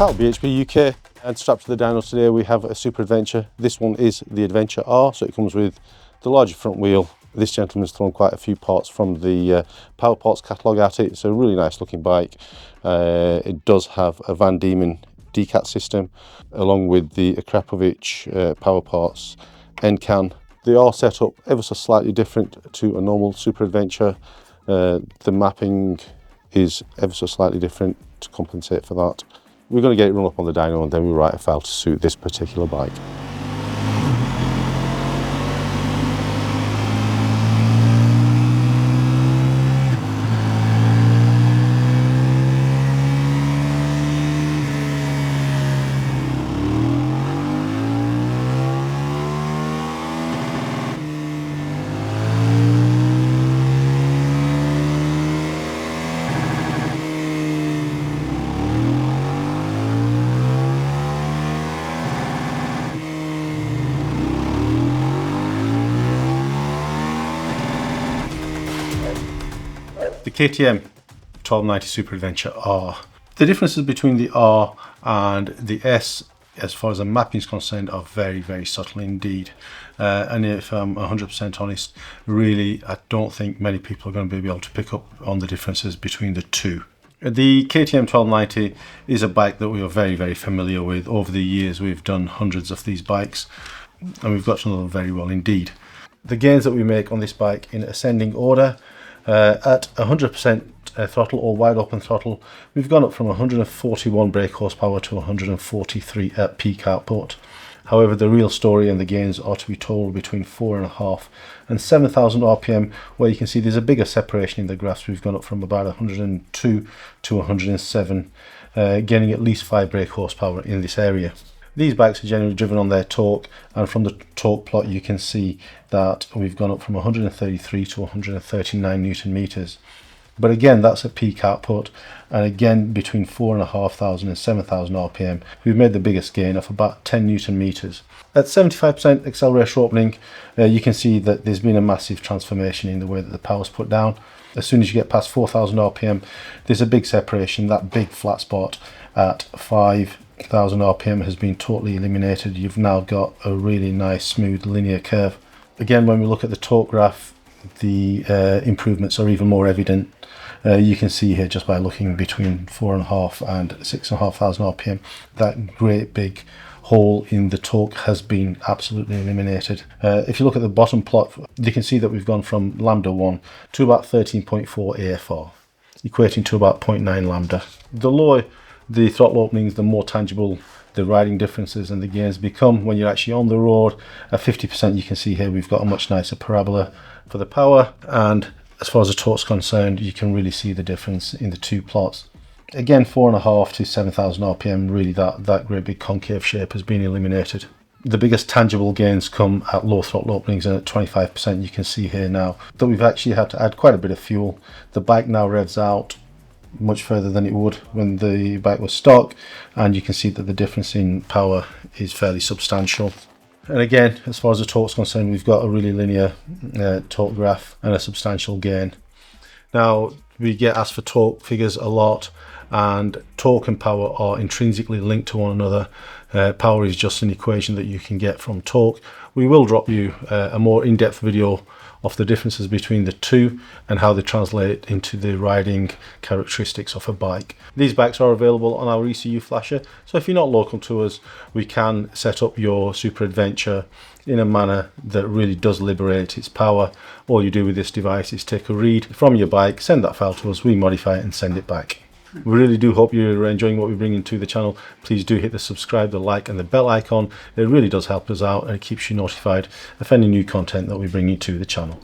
Hello BHP UK, and strapped to the dyno today we have a Super Adventure. This one is the Adventure R, so it comes with the larger front wheel. This gentleman's thrown quite a few parts from the Power Parts catalogue at it. It's a really nice looking bike. It does have a Van Diemen decat system along with the Akrapovic Power Parts end can. They are set up ever so slightly different to a normal Super Adventure. The mapping is ever so slightly different to compensate for that. We're going to get it run up on the dyno and then we'll write a file to suit this particular bike. The KTM 1290 Super Adventure R. The differences between the R and the S, as far as the mapping is concerned, are very, very subtle indeed. And if I'm 100% honest, really, I don't think many people are going to be able to pick up on the differences between the two. The KTM 1290 is a bike that we are very, very familiar with. Over the years, we've done hundreds of these bikes, and we've got to know them very well indeed. The gains that we make on this bike in ascending order, at 100% throttle or wide open throttle, we've gone up from 141 brake horsepower to 143 at peak output. However, the real story and the gains are to be told between 4.5 and 7,000 RPM, where you can see there's a bigger separation in the graphs. We've gone up from about 102 to 107, gaining at least 5 brake horsepower in this area. These bikes are generally driven on their torque, and from the torque plot you can see that we've gone up from 133 to 139 Newton meters. But again, that's at peak output, and again between 4,500 and 7,000 RPM we've made the biggest gain of about 10 Newton meters. At 75% acceleration opening, you can see that there's been a massive transformation in the way that the power's put down. As soon as you get past 4,000 RPM, there's a big separation. That big flat spot at 5,000 RPM has been totally eliminated. You've now got a really nice smooth linear curve. Again, when we look at the torque graph, the improvements are even more evident. You can see here, just by looking between 4.5 and 6,500 RPM, that great big hole in the torque has been absolutely eliminated. If you look at the bottom plot, you can see that we've gone from lambda 1 to about 13.4 AFR, equating to about 0.9 lambda. The lower the throttle openings, the more tangible the riding differences and the gains become when you're actually on the road. At 50%, you can see here we've got a much nicer parabola for the power, and as far as the torque's concerned, you can really see the difference in the two plots. Again, 4.5 to 7,000 RPM, really that great big concave shape has been eliminated. The biggest tangible gains come at low throttle openings, and at 25% you can see here now that we've actually had to add quite a bit of fuel. The bike now revs out much further than it would when the bike was stock, and you can see that the difference in power is fairly substantial. And again, as far as the torque's concerned, we've got a really linear torque graph and a substantial gain. Now, we get asked for torque figures a lot, and torque and power are intrinsically linked to one another. Power is just an equation that you can get from torque. We will drop you a more in-depth video of the differences between the two and how they translate into the riding characteristics of a bike. These bikes are available on our ECU flasher, so if you're not local to us, we can set up your Super Adventure in a manner that really does liberate its power. All you do with this device is take a read from your bike, send that file to us, we modify it and send it back. We really do hope you're enjoying what we bring into the channel. Please do hit the subscribe, the like and the bell icon. It really does help us out, and it keeps you notified of any new content that we bring into the channel.